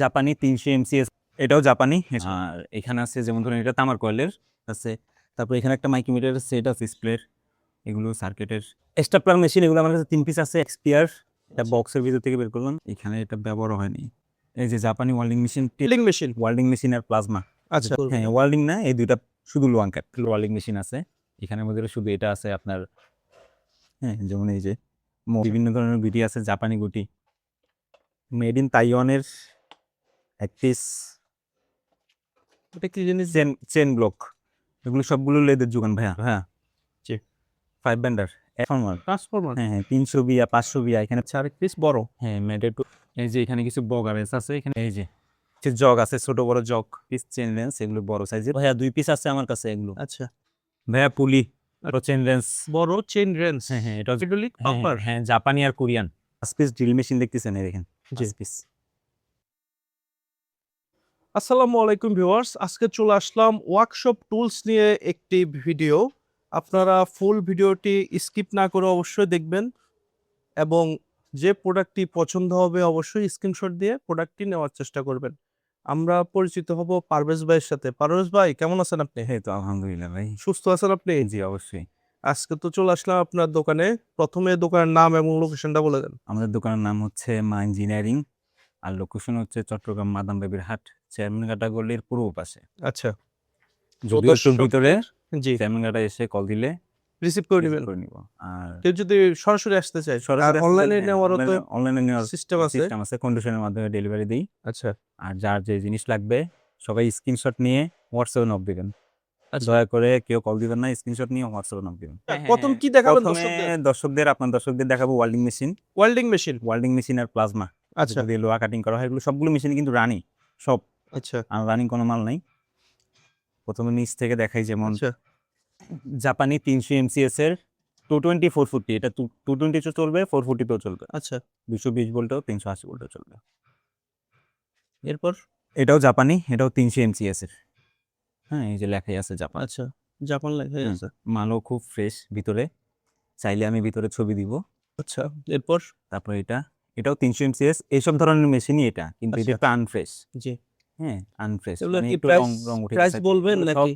জাপানি 300 এমসিএস, এটাও জাপানি। আর এখানে আছে যেমন ধরুন এটা তামার কয়েলের আছে, তারপর এখানে একটা মাইক্রোমিটার সেট আছে ডিসপ্লের, এগুলো সার্কিটের স্টাপলার মেশিন, এগুলো আমার কাছে 3 পিস আছে এক্সপিআর, এটা বক্সের ভিতর থেকে বের করলাম, এখানে এটা ব্যবহার হয়নি। এই যে জাপানি ওয়েল্ডিং মেশিন, ওয়েল্ডিং মেশিন আর প্লাজমা। আচ্ছা, হ্যাঁ, ওয়েল্ডিং না, এই দুইটা শুধু লোয়াং কাট ওয়েল্ডিং মেশিন আছে এখানের মধ্যে, শুধু এটা আছে আপনার। হ্যাঁ, যেমন এই যে বিভিন্ন ধরনের গুটি আছে, জাপানি গুটি, মেড ইন তাইওয়ানের এক পিস। এটা কি জিনিস? চেন ব্লক, এগুলো সবগুলো লেদের যোগান ভাইয়া। হ্যাঁ, 5 ব্যান্ডার ট্রান্সফরমার। হ্যাঁ 300 বিয়া 500 বিয়া এখানে। চার পিস বড়। হ্যাঁ, মেডেড। এই যে এখানে কিছু বগারেস আছে, এখানে এই যে জগ আছে, ছোট বড় জগ পিস, চেন লেন্স, এগুলো বড় সাইজের ভাইয়া 2 পিস আছে আমার কাছে এগুলো। আচ্ছা, ভাইয়া পুলি চেন লেন্স। বড় চেইন রেঞ্জ। হ্যাঁ হ্যাঁ, এটা হাইড্রোলিক হ্যাঁ, কপার। হ্যাঁ জাপানি আর কোরিয়ান। 5 পিস ড্রিল মেশিন দেখতেছেন, এই দেখেন জি। 5 পিস। আসসালামু আলাইকুম ভিউয়ার্স, আজকে চলে আসলাম ওয়ার্কশপ টুলস নিয়ে একটি ভিডিও। আপনারা ফুল ভিডিওটি স্কিপ না করে অবশ্যই দেখবেন এবং যে প্রোডাক্টটি পছন্দ হবে অবশ্যই স্ক্রিনশট দিয়ে প্রোডাক্টটি নেওয়ার চেষ্টা করবেন। আমরা পরিচিত হব পারভেজ ভাইয়ের সাথে। পারভেজ ভাই, কেমন আছেন আপনি? হ্যাঁ, তো আলহামদুলিল্লাহ ভাই। সুস্থ আছেন আপনি? জি অবশ্যই। আজকে তো চলে আসলাম আপনার দোকানে। প্রথমে দোকানের নাম এবং লোকেশনটা বলে দেন। আমাদের দোকানের নাম হচ্ছে মা ইঞ্জিনিয়ারিং, আর লোকেশন হচ্ছে চট্টগ্রাম মাদাম বেবির হাট, চেয়ারম্যানঘাটা গলির পূর্ব পাশে। আচ্ছা, যদিও একটু ভিতরে, জি, চেয়ারম্যানঘাটা এসে কল দিলে রিসিভ করে রিসিভ নেবেন। করে নিব। আর কেউ যদি সরাসরি আসতে চায়, সরাসরি অনলাইনে নেওয়ারও তো অনলাইনে নেওয়ার সিস্টেম আছে। সিস্টেম আছে, কন্ডিশনের মাধ্যমে ডেলিভারি দিই। আচ্ছা, আর যার যে জিনিস লাগবে সবাই স্ক্রিনশট নিয়ে হোয়াটসঅ্যাপে নক দিবেন। আচ্ছা। দয়া করে কেউ কল দিবেন না, স্ক্রিনশট নিয়ে হোয়াটসঅ্যাপে নক দিবেন। প্রথম কি দেখাবেন প্রথমে দর্শকদের? আপনার দর্শকদের দেখাবো ওয়েল্ডিং মেশিন। Welding machine. আর প্লাজমা, আচ্ছা, যদি লোহা কাটিং করা হয়, এগুলো সবগুলো মেশিন কিন্তু রানিং সব। আচ্ছা, আর রানিং কোনো মাল নাই। প্রথমে নিচ থেকে দেখাই, যেমন আচ্ছা, জাপানি 300 এমসিএস এর 220 440, এটা 220 তেও চলবে, 440 তেও চলবে, আচ্ছা। 220 ভোল্টও 380 ভোল্টও চলবে। এরপর? এটাও জাপানি, এটাও 300 এমসিএস এর। হ্যাঁ, এই যে লেখাই আছে জাপান। আচ্ছা, জাপান লেখাই আছে। মালও খুব ফ্রেশ ভিতরে, চাইলে আমি ভিতরে ছবি দিব। আচ্ছা, এরপর? তারপর এটাও 300 এমসিএস, এইসব ধরনের মেশিনই এটা, কিন্তু এটা আচ্ছা, একটু আনফ্রেশ। জি। হ্যাঁ, আনফ্রেশ, এগুলো মানে কি একটু রং রং উঠে প্রাইস গেছে। বলবেন এগুলো সব নাকি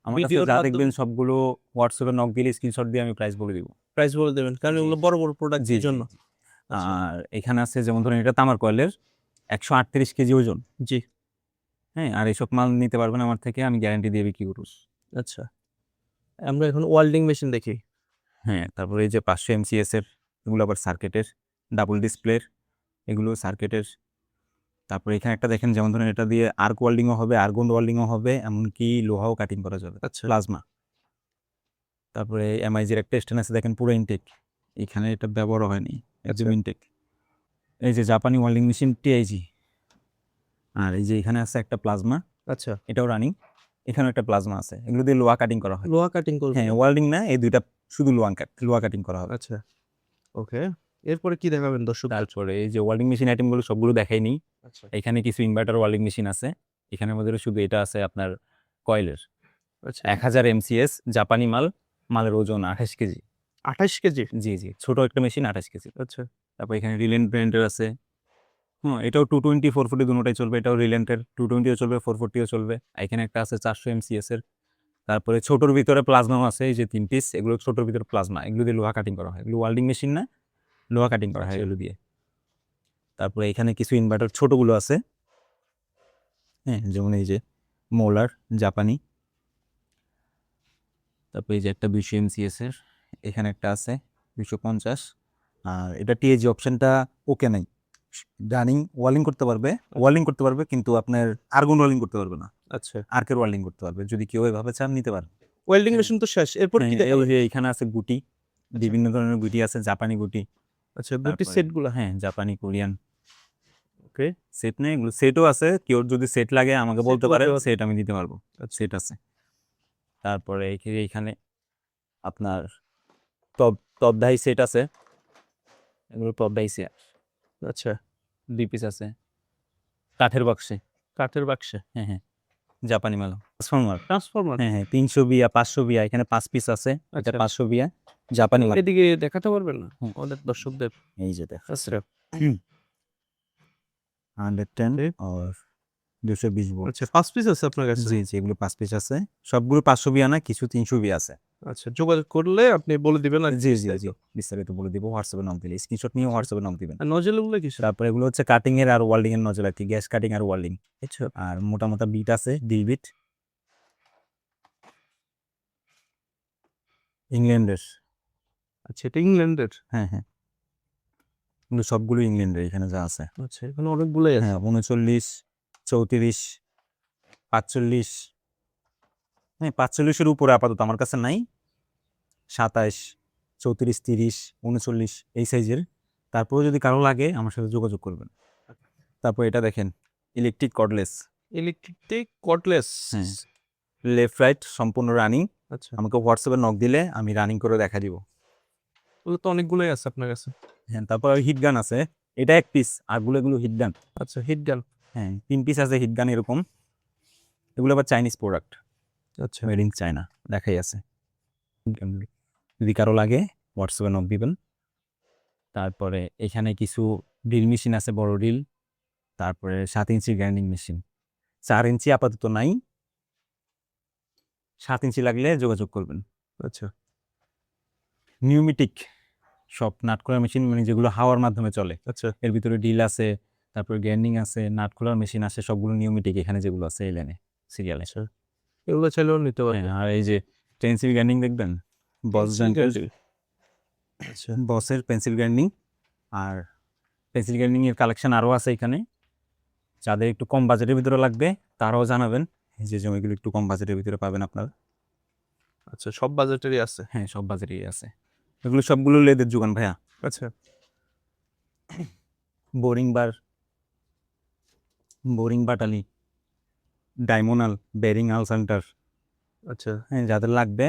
আমার কাছে ভিডিওর যা মাধ্যমে? দেখবেন সবগুলো হোয়াটসঅ্যাপে নক দিলে স্ক্রিনশট দিয়ে আমি প্রাইস বলে দিব। প্রাইস বলে দেবেন, কারণ এগুলো বড় বড় প্রোডাক্টের জি। জন্য। আচ্ছা, আর এখানে আছে যেমন ধরুন এটা তামার কয়েলের 138 কেজি ওজন। জি। হ্যাঁ, আর এইসব মাল নিতে পারবেন আমার থেকে, আমি গ্যারান্টি দিয়ে বিক্রি করব। আচ্ছা, আমরা এখন ওয়েল্ডিং মেশিন দেখি। হ্যাঁ, তারপরে এই যে 500 এমসিএস এর, এগুলো আবার সার্কিটের, ডাবল ডিসপ্লের, এগুলো সার্কিটের। তারপরে এখানে একটা দেখেন, যেমন ধরুন এটা দিয়ে আর্ক ওয়েল্ডিংও হবে, আর্গন ওয়েল্ডিংও হবে, এমনকি লোহাও কাটিং করা যাবে। আচ্ছা, প্লাজমা। তারপরে এমআইজির একটা স্ট্যান্ড আছে, দেখেন পুরো ইনটেক, এখানে এটা ব্যবহার হয়নি, একদম ইনটেক। এই যে জাপানি ওয়েল্ডিং মেশিন টিআইজি। আর এই যে এখানে আছে একটা প্লাজমা, আচ্ছা। এটাও রানিং, এখানেও একটা প্লাজমা আছে, এগুলো দিয়ে লোহা কাটিং করা হয়। লোহা কাটিং করবে? হ্যাঁ, ওয়েল্ডিং না, এই দুইটা শুধু লোহা কাটিং করা হবে। আচ্ছা, ওকে। এরপরে কি দেখাবেন দর্শক? তারপরে এই যে ওয়েল্ডিং মেশিন আইটেমগুলো সবগুলো দেখাইনি। আচ্ছা, এখানে কিছু ইনভার্টার ওয়েল্ডিং মেশিন আছে, এখানের মধ্যে শুধু এটা আছে আপনার কয়েলের আচ্ছা। 1000 এমসিএস, জাপানি মাল, মালের ওজন 28 কেজি। 28 কেজি? জি জি, ছোট একটা মেশিন 28 কেজি। আচ্ছা, তারপর এখানে রিলেন্ট ব্র্যান্ডের আছে। হ্যাঁ, এটাও 220 440 দুটোটাই চলবে, এটাও রিলেন্টের 220ও চলবে, 440ও চলবে। এখানে একটা আছে 400 এমসিএস এর। তারপরে ছোটোর ভিতরে প্লাজমাও আছে, এই যে 3 পিস, এগুলো ছোটোর ভিতরে প্লাজমা, এগুলো দিয়ে লোহা কাটিং করা হয়, এগুলো ওয়েল্ডিং মেশিন না, লোহা কাটিং করা হয় এগুলো দিয়ে। তারপরে এখানে কিছু ইনভার্টার ছোটোগুলো আছে। হ্যাঁ, যেমন এই যে মোলার জাপানি। তারপরে এই যে একটা 200 এমসিএস এর, এখানে একটা আছে 250। আর এটা টিএজি অপশনটা ওকে নাই, রানিং ওয়েল্ডিং করতে পারবে, কিন্তু আপনার আর্গন ওয়েল্ডিং করতে পারবে না, আচ্ছা। আর্কের ওয়েল্ডিং করতে পারবে, যদি কেউ এভাবে চান নিতে পারেন। ওয়েল্ডিং মেশিন তো শেষ, এরপর কি হ্যাঁ, এই যে এখানে আছে গুটি, বিভিন্ন ধরনের গুটি আছে, জাপানি গুটি। আচ্ছা, গুটি সেটগুলো? হ্যাঁ, জাপানি কোরিয়ান ওকে। সেট নেই, এগুলো সেটও আছে, কেউ যদি সেট লাগে আমাকে বলতে পারে, সেট আমি দিতে পারবো, সেট আছে। তারপরে এইখানে আপনার তবদাই সেট আছে, এগুলো তবদাই সেট। আচ্ছা, 2 পিস আছে কাঠের বাক্সে। হ্যাঁ, হ্যাঁ, জাপানি মাল। ট্রান্সফরমার। হ্যাঁ 300 বিয়া 500 বিয়া, এখানে 5 পিস আছে, এটা 500 বিয়া জাপানি মাল। এদিকে দেখাতে পারবেন না আমাদের দর্শকদের? এই যে দেখ। আচ্ছা, 110 আর 220 ভোল্ট। আচ্ছা 5 পিস আছে আপনার কাছে? জি, জি, এগুলো 5 পিস আছে। সবগুলো 500 বিয়া না, কিছু 300 বিয়া আছে। আচ্ছা যোগাযোগ করলে আপনি বলে দিবেন আর জি, জি, জি, বিস্তারিত বলে দিব। হোয়াটসঅ্যাপে নক দিলে, স্ক্রিনশট নিয়ে হোয়াটসঅ্যাপে নক দিবেন। আর নজল গুলো কিসের? তারপরে এগুলো হচ্ছে কাটিং এর আর ওয়েল্ডিং এর নজল আর কি, গ্যাস কাটিং আর ওয়েল্ডিং। আচ্ছা আর মোটা মোটা বিট আছে, ড্রিল বিট ইংল্যান্ডের। আচ্ছা এটা ইংল্যান্ডের। হ্যাঁ, হ্যাঁ, এগুলো সবগুলো ইংল্যান্ডের এখানে যা আছে। আচ্ছা এখানে অনেকগুলোই আছে। হ্যাঁ, 39, 34, 45, হ্যাঁ 45-এর উপরে আপাতত আমার কাছে নাই। 27, 34, 30, 39 এই সাইজের। তারপরেও যদি কারো লাগে আমার সাথে যোগাযোগ করবেন। তারপর এটা দেখেন, ইলেকট্রিক কর্ডলেস। Electric cordless. হ্যাঁ, লেফট রাইট সম্পূর্ণ রানিং। আচ্ছা আমাকে হোয়াটসঅ্যাপে নক দিলে আমি রানিং করে দেখা দিব। ওগুলো তো অনেকগুলোই আছে আপনার কাছে। হ্যাঁ, তারপর হিট গান আছে, এটা এক পিস, আরগুলো এগুলো হিট গান। আচ্ছা হিট গান। হ্যাঁ 3 পিস আছে হিট গান এরকম। এগুলো আবার চাইনিজ প্রোডাক্ট, আচ্ছা মেড ইন চায়না দেখাই আছে। যদি কারো লাগে হোয়াটসঅ্যাপে নক দিবেন। তারপরে এখানে কিছু ড্রিল মেশিন আছে, বড় ড্রিল। তারপরে 7 ইঞ্চি গ্রাইন্ডিং মেশিন। 4 ইঞ্চি আপাতত নাই, 7 ইঞ্চি লাগলে যোগাযোগ করবেন। আচ্ছা নিউমেটিক সব নাট খোলার মেশিন, মানে যেগুলো হাওয়ার মাধ্যমে চলে। আচ্ছা এর ভিতরে ডিল আছে, তারপর গ্রাইন্ডিং আছে, নাট খোলার মেশিন আছে, সবগুলো নিউমেটিক এখানে যেগুলো আছে এই লাইনে সিরিয়ালে। আচ্ছা এগুলো চাইলেও নিতে পারবেন। হ্যাঁ, আর এই যে পেন্সিল গ্রাইন্ডিং দেখবেন, বস আচ্ছা বসের পেন্সিল গ্রাইন্ডিং। আর পেন্সিল গ্রাইন্ডিং এর কালেকশন আরও আছে এখানে। যাদের একটু কম বাজেটের ভিতরে লাগবে তারাও জানাবেন, এই যে জমিগুলো একটু কম বাজেটের ভিতরে পাবেন আপনারা। আচ্ছা সব বাজেটেরই আছে। হ্যাঁ, সব বাজেটেই আছে। এগুলো সবগুলো লেদের যোগান ভাইয়া। আচ্ছা বোরিং বার, বোরিং বাটালি, ডায়মোনাল, বেরিং আল সেন্টার। আচ্ছা হ্যাঁ, যাদের লাগবে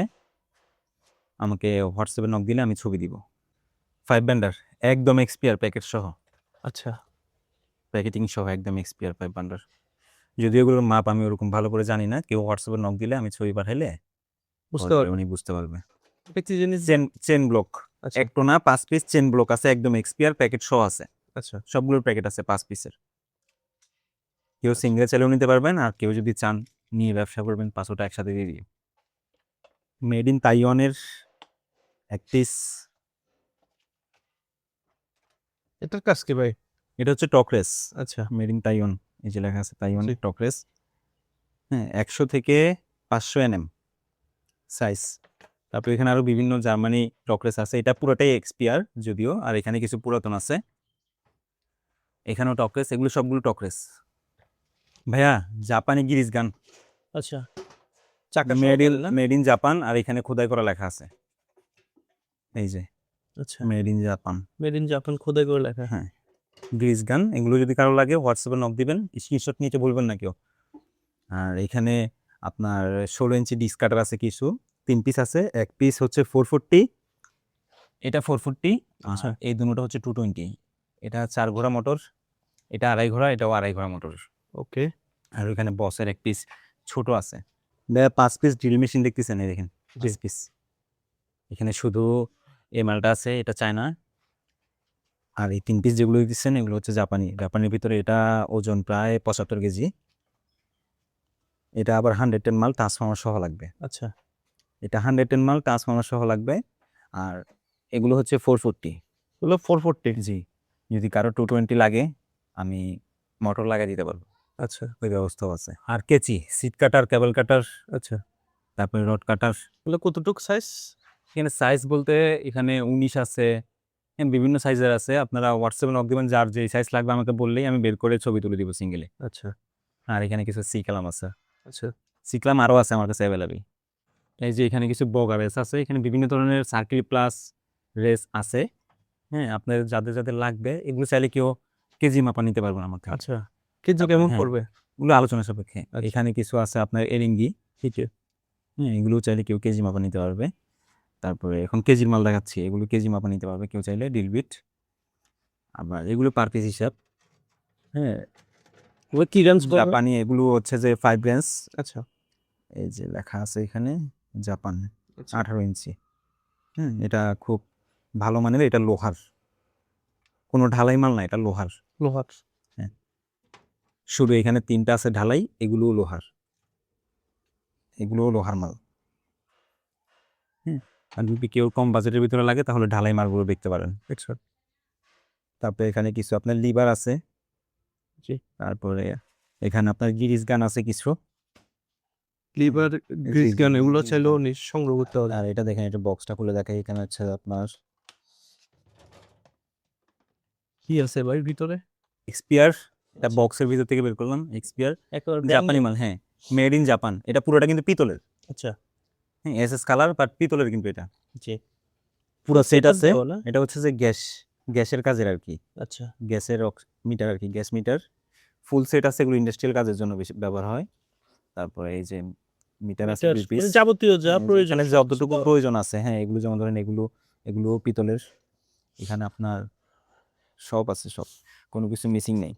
আমাকে হোয়াটসঅ্যাপে নক দিলে আমি ছবি দিব। 5 ব্যান্ডার একদম এক্সপিয়ার প্যাকেট সহ, আচ্ছা প্যাকেটিং সহ একদম এক্সপিয়ার 5 ব্যান্ডার। যদিও এগুলোর মাপ আমি ওরকম ভালো করে জানি না, কেউ হোয়াটসঅ্যাপে নক দিলে আমি ছবি পাঠাইলে বুঝতে পারবেন। উনি বুঝতে পারবে। এটা কি জিনিস? চেন ব্লক, আচ্ছা একটো না 5 পিস চেন ব্লক আছে, একদম এক্সপিয়ার প্যাকেট সহ আছে। আচ্ছা সবগুলোর প্যাকেট আছে 5 পিসের। কেউ আচ্ছা। সিঙ্গেল চাইলেও নিতে পারবেন, আর কেউ যদি চান নিয়ে ব্যবসা করবেন 500টা একসাথে দিয়ে দিই। মেড ইন তাইওয়ানের এক পিস। এটার কাজ কি ভাই? এটা হচ্ছে টকরেস, আচ্ছা মেড ইন তাইওয়ান, এই যে লেখা আছে তাইওয়ান জি। টকরেস। হ্যাঁ, 100 থেকে 500 NM সাইজ। তারপর এখানে আরো বিভিন্ন জার্মানি টকরেস আছে, এটা পুরোটাই এক্সপিয়ার যদিও, আর এখানে কিছু পুরাতন আছে। এখানেও টকরেস, এগুলো সবগুলো টকরেস ভাইয়া। জাপানি গিরিজ গান, আচ্ছা চাকা মেড ইন জাপান, আর এখানে খোদাই করা লেখা আছে এই যে আচ্ছা made in Japan. Made in Japan খোদাই করে লেখা। হ্যাঁ, গ্রিজ গান, এগুলো যদি কারো লাগে হোয়াটসঅ্যাপে নক দিবেন, স্ক্রিনশট নিতে বলবেন না কেউ। আর এখানে আপনার 16 ইঞ্চি ডিস কাটার আছে কিছু, 3 পিস আছে। এক পিস হচ্ছে 440, এটা 440। আচ্ছা এই দুটোটা হচ্ছে 220। এটা 4 ঘোড়া মোটর, এটা 2.5 ঘোড়া, এটাও 2.5 ঘোড়া মোটর। ওকে আর ওইখানে বসের এক পিস ছোট আছে। 5 পিস ড্রিল মেশিন দেখতেছেন, এই দেখেন 5 পিস। এখানে শুধু এই মালটা আছে, এটা চায়না। আর এই 3 পিস যেগুলো দিচ্ছেন এগুলো হচ্ছে জাপানি। জাপানের ভিতরে এটা ওজন প্রায় 75 কেজি। এটা আবার 110 মাল ট্রান্সফর্মার সহ লাগবে। আচ্ছা এটা 110 মাল ট্রান্সফর্মার সহ লাগবে। আর এগুলো হচ্ছে 440। এগুলো 440। জি, যদি কারো 220 লাগে আমি মোটর লাগিয়ে দিতে পারবো, আচ্ছা ওই ব্যবস্থাও আছে। আর কেচি, সিট কাটার, কেবল কাটার, আচ্ছা তারপরে রড কাটার। এগুলো কতটুক সাইজ? এখানে সাইজ বলতে এখানে 19 আছে, বিভিন্ন সাইজের আছে। আপনারা হোয়াটসঅ্যাপে নক দিবেন, যার যেই সাইজ লাগবে আমাকে বললেই আমি বের করে ছবি তুলে দিব সিঙ্গেলে। আচ্ছা আর এখানে কিছু সি কালাম আছে, আচ্ছা সি কালাম আরও আছে আমার কাছে অ্যাভেলেবেল। এই যে এখানে কিছু বগা রেস আছে, এখানে বিভিন্ন ধরনের সার্কিট প্লাস রেস আছে। হ্যাঁ, আপনার যাদের যাদের লাগবে এগুলো চাইলে কেউ কেজি মাপা নিতে পারবেন আমার থেকে। আচ্ছা কেজি কেমন হ্যাঁ, পড়বে? এগুলো আলোচনা সাপেক্ষে। আচ্ছা। এখানে কিছু আছে আপনার এরিঙ্গি, ঠিক আছে হ্যাঁ, এগুলো চাইলে কেউ কেজি মাপা নিতে পারবে। তারপরে এখন কেজির মাল দেখাচ্ছি, এগুলো কেজি মাপা নিতে পারবে কেউ চাইলে, ডিলবিট। আবার এগুলো পার পিস হিসাব। হ্যাঁ, ওগুলো কি রেঞ্জ পড়বে? জাপানি এগুলো হচ্ছে যে 5 রেঞ্জ। আচ্ছা এই যে লেখা আছে এখানে জাপান, আচ্ছা 18 ইঞ্চি। হ্যাঁ, এটা খুব ভালো মানের, এটা লোহার, কোনো ঢালাই মাল না, এটা লোহার। লোহার। হ্যাঁ, শুধু এখানে 3টা আছে ঢালাই, এগুলোও লোহার, এগুলোও লোহার মাল। আর যদি কেউ কম বাজেটের ভিতরে লাগে তাহলে ঢালাই মালগুলো দেখতে পারেন। তারপরে এখানে কিছু আপনার লিভার আছে, তারপরে এখানে আপনার গিরিস গান আছে কিছু, লিভার, গ্রিস গান এগুলো চাইলেও সংগ্রহ করতে হবে। আর এটা দেখেন, এটা বক্সটা খুলে দেখাই। এখানে হচ্ছে আপনার কি আছে ভাই ভিতরে? এক্সপিয়ার, এটা বক্সের ভিতর থেকে বের করলাম। এক্সপিয়ার জাপানি মাল, হ্যাঁ, মেড ইন জাপান। এটা পুরোটা কিন্তু পিতলের, আচ্ছা, হ্যাঁ, এসএস কালার, বাট পিতলের কিন্তু এটা জি। পুরো সেট আছে। দেওয়া না? এটা হচ্ছে যে গ্যাসের কাজের আর কি, আচ্ছা, গ্যাসের মিটার আর কি, গ্যাস মিটার ফুল সেট আছে। এগুলো ইন্ডাস্ট্রিয়াল কাজের জন্য বেশি ব্যবহার হয়। তারপরে এই যে মিটার আছে 2 পিস, মানে যাবতীয় যা প্রয়োজন এখানে যতটুকু প্রয়োজন আছে, হ্যাঁ, এগুলো যেমন ধরেন এগুলো পিতলের। এখানে আপনার সব আছে, সব, কোনো কিছু মিসিং নেই।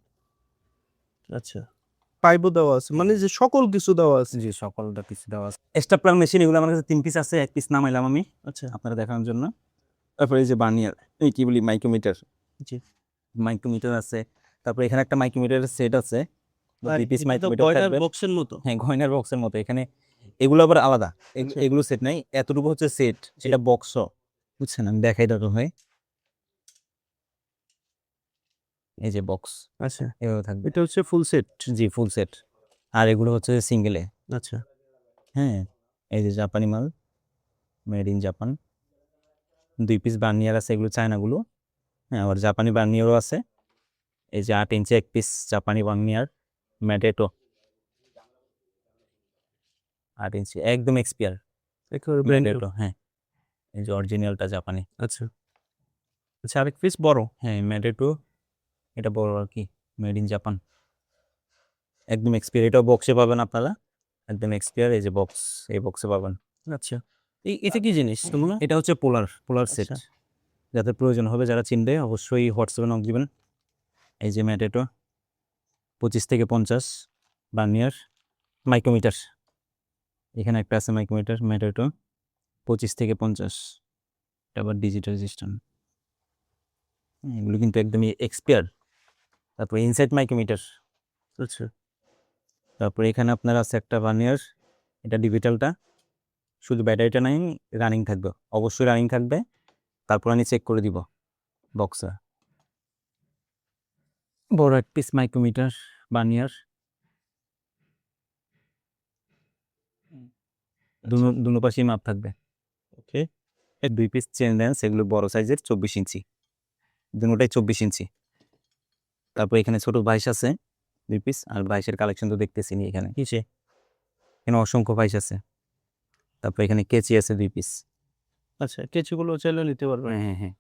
আচ্ছা, পাইপও দেওয়া আছে, মানে যে সকল কিছু দেওয়া আছে। জি, সকলটা কিছু দেওয়া আছে। স্টাপলার মেশিন এগুলো আমার কাছে 3 পিস আছে, 1 পিস নামাইলাম আমি আচ্ছা, আপনারা দেখানোর জন্য। তারপরে এই যে বার্নিয়ার, এই কি বলি, মাইক্রোমিটার, জি। মাইক্রোমিটার আছে। তারপরে এখানে একটা মাইক্রোমিটারের সেট আছে, 2 পিস মাইক্রোমিটার থাকবে, বক্সের মতো। হ্যাঁ, গয়নার বক্সের মতো। এখানে এগুলো আবার আলাদা, আচ্ছা। এগুলো সেট নাই, এতটুকু হচ্ছে সেট, এটা বক্সও, বুঝছেন? আমি দেখাই দাও ভাই, এই যে বক্স আচ্ছা, এভাবে থাকবে। এটা হচ্ছে ফুল সেট। জি, ফুল সেট। আর এগুলো হচ্ছে সিঙ্গেলে, আচ্ছা, হ্যাঁ, এই যে জাপানি মাল, made in Japan. 2 piece Barnier আছে, এগুলো চায়নাগুলো, হ্যাঁ, আবার জাপানি বার্নিয়ারও আছে। এই যে 8 ইঞ্চি 1 পিস জাপানি বার্নিয়ার ম্যাটেটো, 8 ইঞ্চি একদম এক্সপিয়ার একেবারে ব্র্যান্ড নিউ। ম্যাটেটো, হ্যাঁ, এই যে অরিজিনালটা জাপানি। আচ্ছা, আচ্ছা, আরেক পিস বড়। হ্যাঁ, ম্যাটেটো, এটা বড় আর কি, মেড ইন জাপান, একদম এক্সপিয়ার। এটাও বক্সে পাবেন আপনারা, একদম এক্সপিয়ার। এই যে বক্স, এই বক্সে পাবেন। আচ্ছা, এটা কি জিনিস তোমরা? এটা হচ্ছে পোলার সেট। আচ্ছা। যাদের প্রয়োজন হবে, যারা চিনবে, অবশ্যই হোয়াটসঅ্যাপে নক দিবেন। এই যে ম্যাটেটো 25 থেকে 50 বার্নিয়ার মাইক্রোমিটার, এখানে একটা আছে মাইক্রোমিটার ম্যাটেটো 25 থেকে 50, এটা আবার ডিজিটাল সিস্টেম, এগুলো কিন্তু একদমই এক্সপায়ার। তারপরে ইনসাইড মাইক্রোমিটার, আচ্ছা, তারপরে এখানে আপনার আছে একটা বার্নিয়ার, এটা ডিজিটালটা, শুধু ব্যাটারিটা নাই, রানিং থাকবে, অবশ্যই রানিং থাকবে। তারপর আমি চেক করে দিব বক্সে। বড় 1 পিস মাইক্রোমিটার বার্নিয়ার, দুনো পাশেই মাপ থাকবে। ওকে। 2 পিস চেন লেন্স, এগুলো বড় সাইজের 24 ইঞ্চি, দুটোটাই 24 ইঞ্চি। তারপর এখানে ছোট 22 আছে 2 পিস, আর 22-এর কালেকশন তো দেখতেছি নি এখানে, কিসে? এখানে অসংখ্য 22 আছে। তারপর এখানে কেচি আছে 2 পিস। আচ্ছা, কেঁচিগুলো চাইলেও নিতে পারবেন। হ্যাঁ, হ্যাঁ, হ্যাঁ।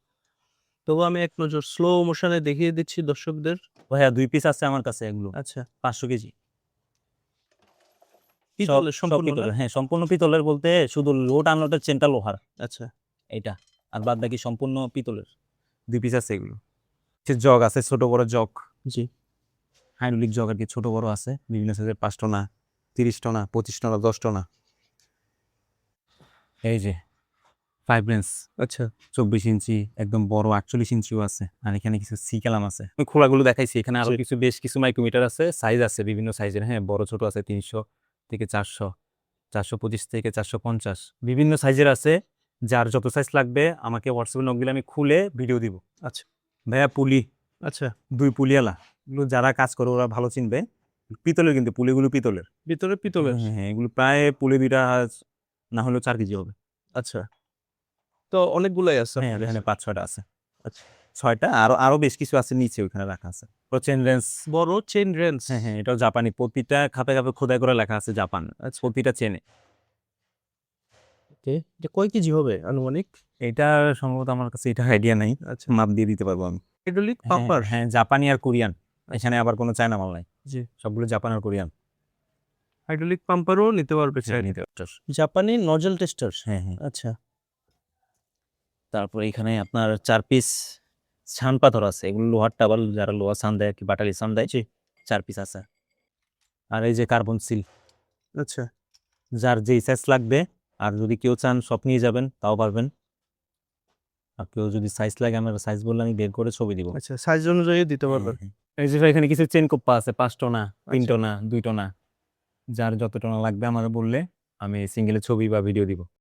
তবু আমি এক নজর স্লো মোশনে দেখিয়ে দিচ্ছি দর্শকদের। ভাইয়া 2 পিস আছে আমার কাছে, এগুলো আচ্ছা, 500 কেজি। পিতলের সম্পূর্ণ না? পিতলের, হ্যাঁ, সম্পূর্ণ পিতলের বলতে শুধু লোড আনলোডের চেনটা লোহার, আচ্ছা, এটা, আর বাদ বাকি সম্পূর্ণ পিতলের। 2 পিস আছে এগুলো। জগ আছে, ছোট বড় জগ, জি। হাইড্রোলিক জগ আর কি, ছোট বড় আছে বিভিন্ন সাইজের, 5 টনা, 30 টনা, 25 টনা, 10 টনা। এই যে 5 রেঞ্জ আচ্ছা, 24 ইঞ্চি, একদম বড় 48 ইঞ্চিও আছে। আর এখানে কিছু সি কালাম আছে, আমি খোলাগুলো দেখাইছি। এখানে আরো জি। বেশ কিছু মাইক্রোমিটার আছে, সাইজ আছে বিভিন্ন সাইজের, হ্যাঁ, বড় ছোট আছে, 300 থেকে 400, 425 থেকে 450, বিভিন্ন সাইজের আছে। যার যত সাইজ লাগবে আমাকে হোয়াটসঅ্যাপে নক দিলে আমি খুলে ভিডিও দিব। আচ্ছা, ভাইয়া পুলি, আচ্ছা, 2 পুলিওয়ালা, এগুলো যারা কাজ করে ওরা ভালো চিনবে। পিতলের, কিন্তু পুলিগুলো পিতলের। ভিতরে পিতলের। হ্যাঁ, হ্যাঁ, এগুলো প্রায় পুলি 2টা না হলেও 4 কেজি হবে। আচ্ছা, তো অনেকগুলাই আছে হ্যাঁ, আপনার এখানে কাছে। 5-6টা আছে, আচ্ছা, 6টা, আরো বেশ কিছু আছে নিচে, ওখানে রাখা আছে। চেন রেঞ্জ, বড় চেইন রেঞ্জ। হ্যাঁ, হ্যাঁ, এটাও জাপানি, প্রতিটা খাপে খাপে খোদাই করে লেখা আছে জাপান, প্রতিটা চেনে। ওকে, এটা কয় কেজি হবে আনুমানিক? এটা সম্ভবত আমার কাছে এটা আইডিয়া নাই, আচ্ছা, মাপ দিয়ে দিতে পারবো আমি। হাইড্রোলিক হ্যাঁ, পাম্পার। হ্যাঁ, জাপানি আর কোরিয়ান, এখানে আবার কোনো চায়না মাল নাই, জি, সবগুলো জাপান আর কোরিয়ান। হাইড্রোলিক পাম্পারও নিতে পারবে হ্যাঁ, চাইলে। নিতে পারছো। জাপানি নজল টেস্টার। হ্যাঁ, হ্যাঁ। আচ্ছা, তারপর এখানে আপনার 4 পিস ছান পাথর আছে, এগুলো লোহারটা, আবার যারা লোহা ছান দেয় কি বাটালি ছান দেয়, জি। 4 পিস আছে। আর এই যে কার্বন সিল, আচ্ছা, যার যেই সাইজ লাগবে, আর যদি কেউ চান সব নিয়ে যাবেন তাও পারবেন। আর কেউ যদি সাইজ লাগে, আমার সাইজ বললে আমি বের করে ছবি দিব। আচ্ছা, সাইজ অনুযায়ী দিতে হ্যাঁ, পারবেন। হ্যাঁ। এই যে ভাই এখানে কিছু চেন কোপ্পা আছে 5 টনা 3 আচ্ছা। টনা 2 টনা, যার যত টনা লাগবে আমার বললে আমি সিঙ্গেলের ছবি বা ভিডিও দিব।